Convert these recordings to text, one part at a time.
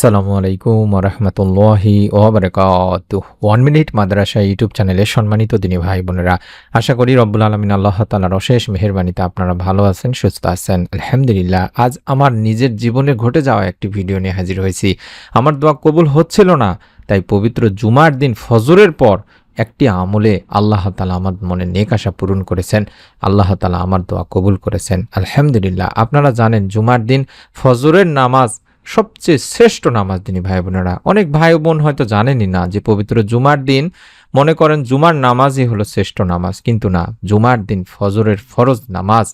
আসসালামু আলাইকুম ওয়া রাহমাতুল্লাহি ওয়া বারাকাতুহু। 1 মিনিট মাদ্রাসা ইউটিউব চ্যানেলের সম্মানিত দিনী ভাই বোনেরা, আশা করি রব্বুল আলামিন আল্লাহ তাআলার অশেষ মেহেরবানিতে আপনারা ভালো আছেন, সুস্থ আছেন। আলহামদুলিল্লাহ। আজ আমার নিজের জীবনে ঘটে যাওয়া একটি ভিডিও নিয়ে হাজির হয়েছি। আমার দোয়া কবুল হচ্ছিল না, তাই পবিত্র জুমার দিন ফজরের পর একটি আমলে আল্লাহ তাআলা আমার মনে নেক আশা পূরণ করেছেন। আল্লাহ তাআলা আমার দোয়া কবুল করেছেন। আলহামদুলিল্লাহ। আপনারা জানেন জুমার দিন ফজরের নামাজ সবচেয়ে শ্রেষ্ঠ নামাজ দিনী ভাই বোনেরা। অনেক ভাই বোন হয়তো জানেনই না যে পবিত্র জুমার দিন মনে করেন জুমার নামাজই হলো শ্রেষ্ঠ নামাজ, কিন্তু না, জুমার দিন ফজরের ফরজ নামাজ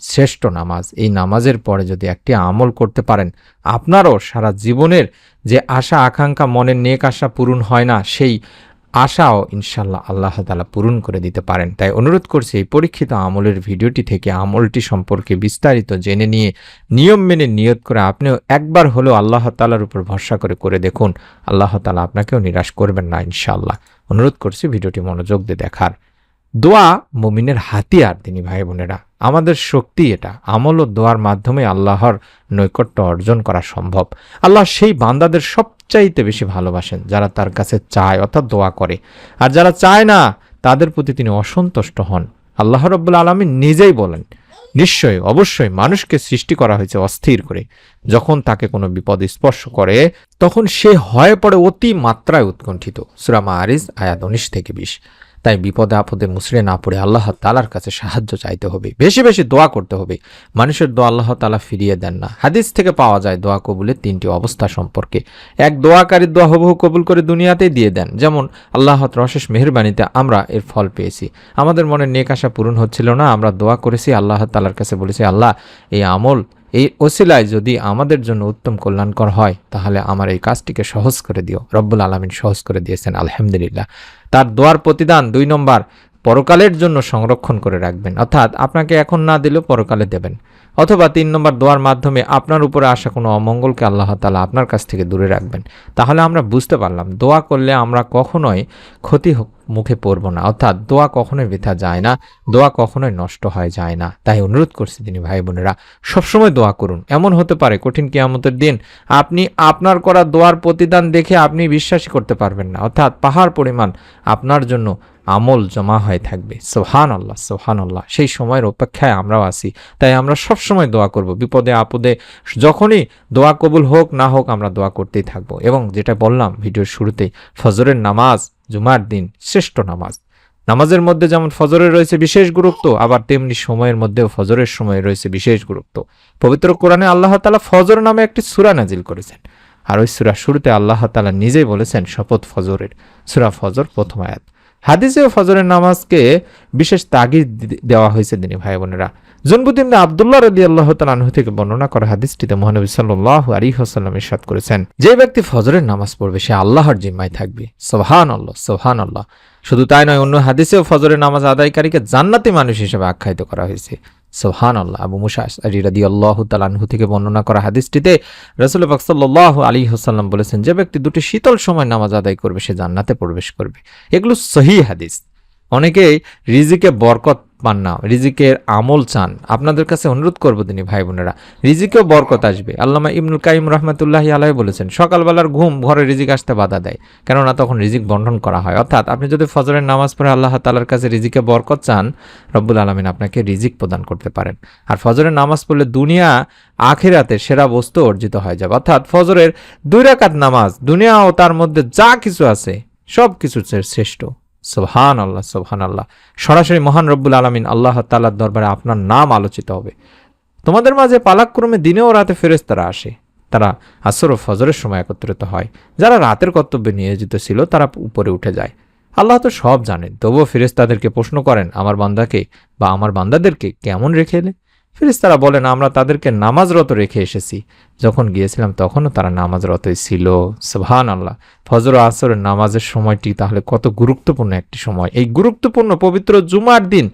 শ্রেষ্ঠ নামাজ। এই নামাজের পরে যদি একটি আমল করতে পারেন, আপনারও সারা জীবনের যে আশা আকাঙ্ক্ষা, মনের নেক আশা পূরণ হয় না, সেই আশাও ইনশাল্লাহ আল্লাহ তাআলা পূরণ করে দিতে পারেন। তাই অনুরোধ করছি এই পরীক্ষিত আমলের ভিডিওটি থেকে আমলটি সম্পর্কে বিস্তারিত জেনে নিয়ে নিয়ম মেনে নিয়ত করে আপনিও একবার হলেও আল্লাহ তাআলার উপর ভরসা করে দেখুন। আল্লাহ তাআলা আপনাকেও নিরাশ করবেন না ইনশাআল্লাহ। অনুরোধ করছি ভিডিওটি মনোযোগ দিয়ে দেখার। দোয়া মুমিনের হাতিয়ার দিনী ভাই বোনেরা, আমাদের শক্তি এটা। আমল ও দোয়ার মাধ্যমে আল্লাহর নৈকট্য অর্জন করা সম্ভব। আল্লাহ সেই বান্দাদের সবচাইতে বেশি ভালোবাসেন যারা তার কাছে চায় অর্থাৎ দোয়া করে, আর যারা চায় না তাদের প্রতি তিনি অসন্তুষ্ট হন। আল্লাহ রাব্বুল আলামিন নিজেই বলেন, নিশ্চয়ই অবশ্যই মানুষকে সৃষ্টি করা হয়েছে অস্থির করে। যখন তাকে কোনো বিপদ স্পর্শ করে তখন সে হয়ে পড়ে অতি মাত্রায় উৎকণ্ঠিত। সূরা মাআরিজ আয়াত 19 থেকে 20। তাই বিপদে আপদে মুসড়ে না পড়ে আল্লাহ তাআলার কাছে সাহায্য চাইতে হবে, বেশি বেশি দোয়া করতে হবে। মানুষের দোয়া আল্লাহ তাআলা ফিরিয়ে দেন না। হাদিস থেকে পাওয়া যায় দোয়া কবুলের 3টি অবস্থা সম্পর্কে। এক, দোয়াকারীর দোয়া হুবহু কবুল করে দুনিয়াতেই দিয়ে দেন। যেমন আল্লাহর অশেষ মেহেরবানিতে আমরা এর ফল পেয়েছি। আমাদের মনে নেক আশা পূরণ হচ্ছিল না, আমরা দোয়া করেছি, আল্লাহ তাআলার কাছে বলেছি, আল্লাহ এই আমল এই ওসিলায় যদি আমাদের জন্য উত্তম কল্যাণকর হয় তাহলে আমার এই কাজটিকে সহজ করে দিও। রব্বুল আলামিন সহজ করে দিয়েছেন আলহামদুলিল্লাহ। তার দোয়ার প্রতিদান 2 নম্বর, পরকালের জন্য সংরক্ষণ করে রাখবেন, অর্থাৎ আপনাকে এখন না দিলেও পরকালে দেবেন। অথবা 3 নম্বর, দোয়ার মাধ্যমে আপনার উপরে আসা কোনো অমঙ্গলকে আল্লাহ তাআলা আপনার কাছ থেকে দূরে রাখবেন। তাহলে আমরা বুঝতে পারলাম দোয়া করলে আমরা কখনোই ক্ষতি মুখে পড়ব না, অর্থাৎ দোয়া কখনোই বৃথা যায় না, দোয়া কখনোই নষ্ট হয়ে যায় না। তাই অনুরোধ করছি তিনি ভাই বোনেরা, সবসময় দোয়া করুন। এমন হতে পারে কঠিন কিয়ামতের দিন আপনি আপনার করা দোয়ার প্রতিদান দেখে আপনি বিশ্বাসই করতে পারবেন না, অর্থাৎ পাহাড় পরিমাণ আপনার জন্য আমল জমা হয়ে থাকবে। সুবহানাল্লাহ, সুবহানাল্লাহ। সেই সময়ের অপেক্ষায় আমরাও আছি। তাই আমরা সবসময় দোয়া করব। বিপদে আপদে যখনই দোয়া কবুল হোক না হোক আমরা দোয়া করতেই থাকবো। এবং যেটা বললাম ভিডিওর শুরুতেই, ফজরের নামাজ জুমার দিন শ্রেষ্ঠ নামাজ। নামাজের মধ্যে যেমন ফজরের রয়েছে বিশেষ গুরুত্ব, আবার তেমনি সময়ের মধ্যেও ফজরের সময় রয়েছে বিশেষ গুরুত্ব। পবিত্র কোরআনে আল্লাহ তাআলা ফজর নামে একটি সূরা নাজিল করেছেন, আর ওই সূরার শুরুতে আল্লাহ তাআলা নিজেই বলেছেন শপথ ফজরের। সূরা ফজর প্রথম আয়াত। হাদিসেও ফজরের নামাজকে বিশেষ তাগিদ দেওয়া হয়েছে দিনী ভাই বোনেরা। জুনবুদ ইবনে আব্দুল্লাহ রাদিয়াল্লাহু তাআলা আনহু থেকে বর্ণনা করা হাদিসটিতে মহানবী সাল্লাল্লাহু আলাইহি ওয়াসাল্লাম ইরশাদ করেছেন, যে ব্যক্তি ফজরের নামাজ পড়বে সে আল্লাহর জিম্মায় থাকবে। সুবহানাল্লাহ, সুবহানাল্লাহ। শুধু তাই নয়, অন্য হাদিসেও ফজরের নামাজ আদায়কারীকে জান্নাতি মানুষ হিসেবে আখ্যায়িত করা হয়েছে। সুবহানাল্লাহ। আবু মুসা আশআরী রাদিয়াল্লাহু তাআলা আনহু থেকে বর্ণনা করা হাদিসটিতে রাসূল পাক সাল্লাল্লাহু আলাইহি ওয়াসাল্লাম বলেছেন, যে ব্যক্তি 2টি শীতল সময় নামাজ আদায় করবে সে জান্নাতে প্রবেশ করবে। এগুলো সহিহ হাদিস। অনেকেই রিজিকে বরকত পান না, রিজিকের আমল চান। আপনাদের কাছে অনুরোধ করবো দিনী ভাই বোনেরা, রিজিকেও বরকত আসবে। আল্লামা ইবনুল কাইয়িম রাহমাতুল্লাহি আলাইহি বলেছেন, সকালবেলার ঘুম ঘরে রিজিক আসতে বাধা দেয়, কেননা তখন রিজিক বন্টন করা হয়। অর্থাৎ আপনি যদি ফজরের নামাজ পড়ে আল্লাহ তাআলার কাছে রিজিকে বরকত চান, রব্বুল আলামিন আপনাকে রিজিক প্রদান করতে পারেন। আর ফজরের নামাজ পড়লে দুনিয়া আখিরাতে সেরা বস্তু অর্জিত হয়ে যাবে। অর্থাৎ ফজরের 2 রাকাত নামাজ দুনিয়া ও তার মধ্যে যা কিছু আছে সব কিছুর শ্রেষ্ঠ। সুবহানাল্লাহ, সুবহানাল্লাহ। সরাসরি মহান রব্বুল আলামিন আল্লাহ তাআলার দরবারে আপনার নাম আলোচিত হবে। তোমাদের মাঝে পালাক্রমে দিনে ও রাতে ফেরেশতারা আসে, তারা আসর ও ফজরের সময় একত্রিত হয়। যারা রাতের কর্তব্যে নিয়োজিত ছিল তারা উপরে উঠে যায়। আল্লাহ তো সব জানেন, তবুও ফেরেশতাদেরকে প্রশ্ন করেন, আমার বান্দাকে বা আমার বান্দাদেরকে কেমন রেখে এলে? ফেরেশতারা বলেন, আমরা তাদেরকে নামাজরত রেখে এসেছি। যখন গিয়েছিলাম তখনও তারা নামাজরতই ছিল। সুবহানাল্লাহ। ফজর ও আসরের নামাজের সময়টি তাহলে কত গুরুত্বপূর্ণ একটি সময়। এই গুরুত্বপূর্ণ পবিত্র জুমার দিন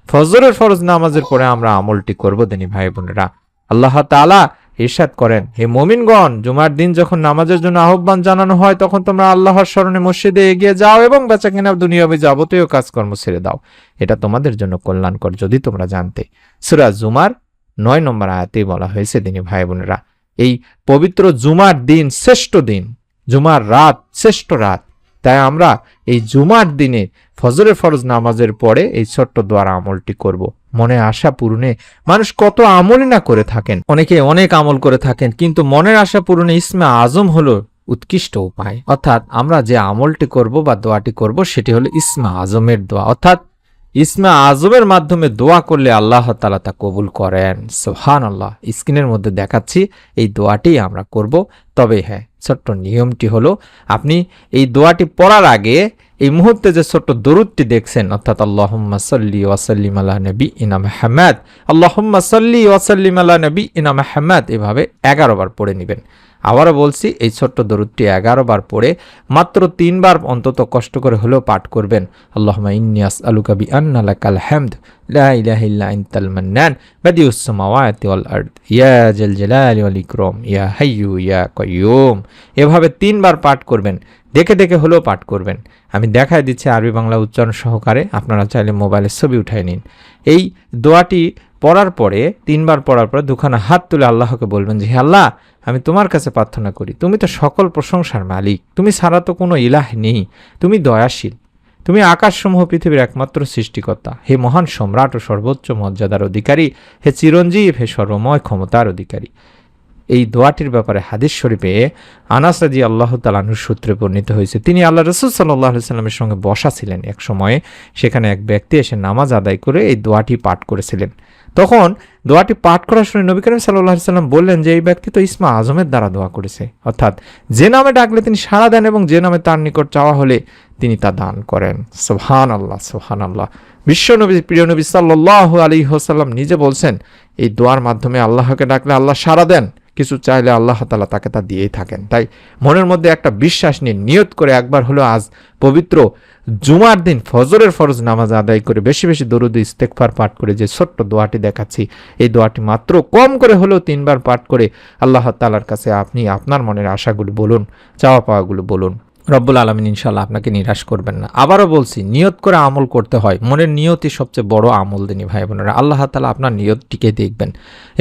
ফজরের ফরজ নামাজের পরে আমরা আমলটি করব দিনী ভাই বোনেরা। আল্লাহ তাআলা ইরশাদ করেন, হে মুমিনগণ, জুমার দিন যখন নামাজের জন্য আহ্বান জানানো হয় তখন তোমরা আল্লাহর স্মরণে মসজিদে এগিয়ে যাও এবং বেচাকেনা দুনিয়াবি যাবতীয় কাজকর্ম ছেড়ে দাও। এটা তোমাদের জন্য কল্যাণকর যদি তোমরা জানতে। সূরা জুমার 9 নম্বর আয়াতেই বলা হয়েছে দিনী ভাই বোনেরা। এই পবিত্র জুমার দিন শ্রেষ্ঠ দিন, জুমার রাত শ্রেষ্ঠ রাত। তাই আমরা এই জুমার দিনে ফজরের ফরজ নামাজের পরে এই ছোট্ট দোয়ার আমলটি করব। মনে আশা পূরণে মানুষ কত আমলই না করে থাকেন, অনেকে অনেক আমল করে থাকেন, কিন্তু মনের আশা পূরণে ইসমে আজম হলো উৎকৃষ্ট উপায়। অর্থাৎ আমরা যে আমলটি করব বা দোয়াটি করব সেটি হলো ইসমে আজমের দোয়া। অর্থাৎ ইসমে আজমের মাধ্যমে দোয়া করলে আল্লাহ তাআলা তা কবুল করেন। সুবহানাল্লাহ। স্ক্রিনের মধ্যে দেখাচ্ছি এই দোয়াটি আমরা করব। তবে হ্যাঁ, ছোট্ট নিয়মটি হলো আপনি এই দোয়াটি পড়ার আগে এই মুহূর্তে যে ছোট্ট দরুদটি দেখছেন, অর্থাৎ আল্লাহুম্মা সাল্লি ওয়া সাল্লিম আলা নবিয়িনা মুহাম্মদ, আল্লাহুম্মা সাল্লি ওয়া সাল্লিম আলা নবিয়িনা মুহাম্মদ, এভাবে 11 বার পড়ে নেবেন। আবারও বলছি, এই ছোট্ট দরুদটি 11 বার পড়ে মাত্র 3 বার অন্তত কষ্ট করে হলেও পাঠ করবেন। আল্লাহুম্মা ইন্নী আসআলুকা বিআন্না লাকাল হামদ লা ইলাহা ইল্লা আনতাল মান্নান বাদিউস সামাওয়াতি ওয়াল আরদ ইয়া জাল জালালি ওয়াল ইকরাম ইয়া হাইয়্যু ইয়া কাইয়্যুম। এভাবে 3 বার পাঠ করবেন, দেখে দেখে হলেও পাঠ করবেন। আমি দেখাই দিচ্ছি আরবি বাংলা উচ্চারণ সহকারে, আপনারা চাইলে মোবাইলের ছবি উঠাই নিন। এই দোয়াটি পড়ার পরে 3 বার পড়ার পরে দুখানা হাত তুলে আল্লাহকে বলবেন যে, হে আল্লাহ, আমি তোমার কাছে প্রার্থনা করি, তুমি তো সকল প্রশংসার মালিক, তুমি ছাড়া তো কোনো ইলাহ নেই, তুমি দয়াশীল, তুমি আকাশসমূহ পৃথিবীর একমাত্র সৃষ্টিকর্তা, হে মহান সম্রাট ও সর্বোচ্চ মর্যাদার অধিকারী, হে চিরঞ্জীব, হে সর্বময় ক্ষমতার অধিকারী। এই দোয়াটির ব্যাপারে হাদিস শরীফে আনাস রাদিয়াল্লাহু তাআলা আনহু সূত্রে বর্ণিত হয়েছে, তিনি আল্লাহ রাসূল সাল্লাল্লাহু আলাইহি সাল্লামের সঙ্গে বসা ছিলেন এক সময়ে, সেখানে এক ব্যক্তি এসে নামাজ আদায় করে এই দোয়াটি পাঠ করেছিলেন। তখন দোয়াটি পাঠ করার শুনে নবী করিম সাল্লাল্লাহু আলাইহি সাল্লাম বললেন যে, এই ব্যক্তি তো ইসমে আজমের দ্বারা দোয়া করেছে, অর্থাৎ যে নামে ডাকলে তিনি সাড়া দেন এবং যে নামে তার নিকট চাওয়া হলে তিনি তা দান করেন। সুবহানাল্লাহ, সুবহানাল্লাহ। বিশ্বনবী, প্রিয় নবী সাল্লাল্লাহু আলাইহি ওয়াসাল্লাম নিজে বলছেন, এই দোয়ার মাধ্যমে আল্লাহকে ডাকলে আল্লাহ সাড়া দেন, কিছু চাইলে আল্লাহ তাআলা তাকে তা দিয়েই থাকেন। তাই মনের মধ্যে একটা বিশ্বাস নিয়ে নিয়ত করে একবার হলো আজ পবিত্র জুমার দিন ফজরের ফরজ নামাজ আদায় করে বেশি বেশি দরুদ ইস্তেগফার পাঠ করে যে ছোট্ট দোয়াটি দেখাচ্ছি, এই দোয়াটি মাত্র কম করে হলেও 3 বার পাঠ করে আল্লাহ তাআলার কাছে আপনি আপনার মনের আশাগুলো বলুন, চাওয়া পাওয়াগুলো বলুন। রব্বুল আলামিন ইনশাআল্লাহ আপনাকে নিরাশ করবেন না। আবারও বলছি, নিয়ত করে আমল করতে হয়, মনের নিয়তই সবচেয়ে বড় আমল দিনী ভাই বোনেরা। আল্লাহ তাআলা আপনার নিয়তটিকে দেখবেন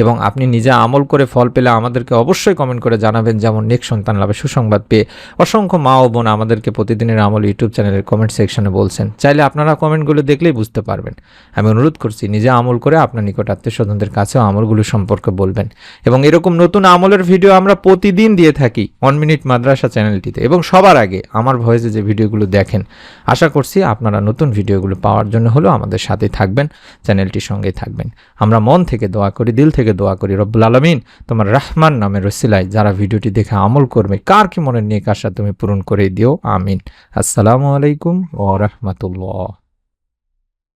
এবং আপনি নিজে আমল করে ফল পেলে আমাদেরকে অবশ্যই কমেন্ট করে জানাবেন। যেমন নেক সন্তান লাভে সুসংবাদ পেয়ে অসংখ্য মা ও বোন আমাদেরকে প্রতিদিনের আমল ইউটিউব চ্যানেলের কমেন্ট সেকশনে বলছেন, চাইলে আপনারা কমেন্টগুলো দেখলেই বুঝতে পারবেন। আমি অনুরোধ করছি, নিজে আমল করে আপনার নিকট আত্মীয় স্বজনদের কাছেও আমলগুলো সম্পর্কে বলবেন। এবং এরকম নতুন আমলের ভিডিও আমরা প্রতিদিন দিয়ে থাকি 1 মিনিট মাদ্রাসা চ্যানেলটিতে, এবং সবার আগে আমার ভয়েসে যে ভিডিওগুলো দেখেন, আশা করছি আপনারা নতুন ভিডিওগুলো পাওয়ার জন্য হলো আমাদের সাথে থাকবেন, চ্যানেলটির সঙ্গেই থাকবেন। আমরা মন থেকে দোয়া করি, দিল থেকে দোয়া করি, রব্বুল আলামিন তোমার রহমান নামের ওসিলায় যারা ভিডিওটি দেখে আমল করবে, কার কি মনের নেক আশা তুমি পূরণ করে দিও, আমিন। আসসালামু আলাইকুম ওয়া রাহমাতুল্লাহ।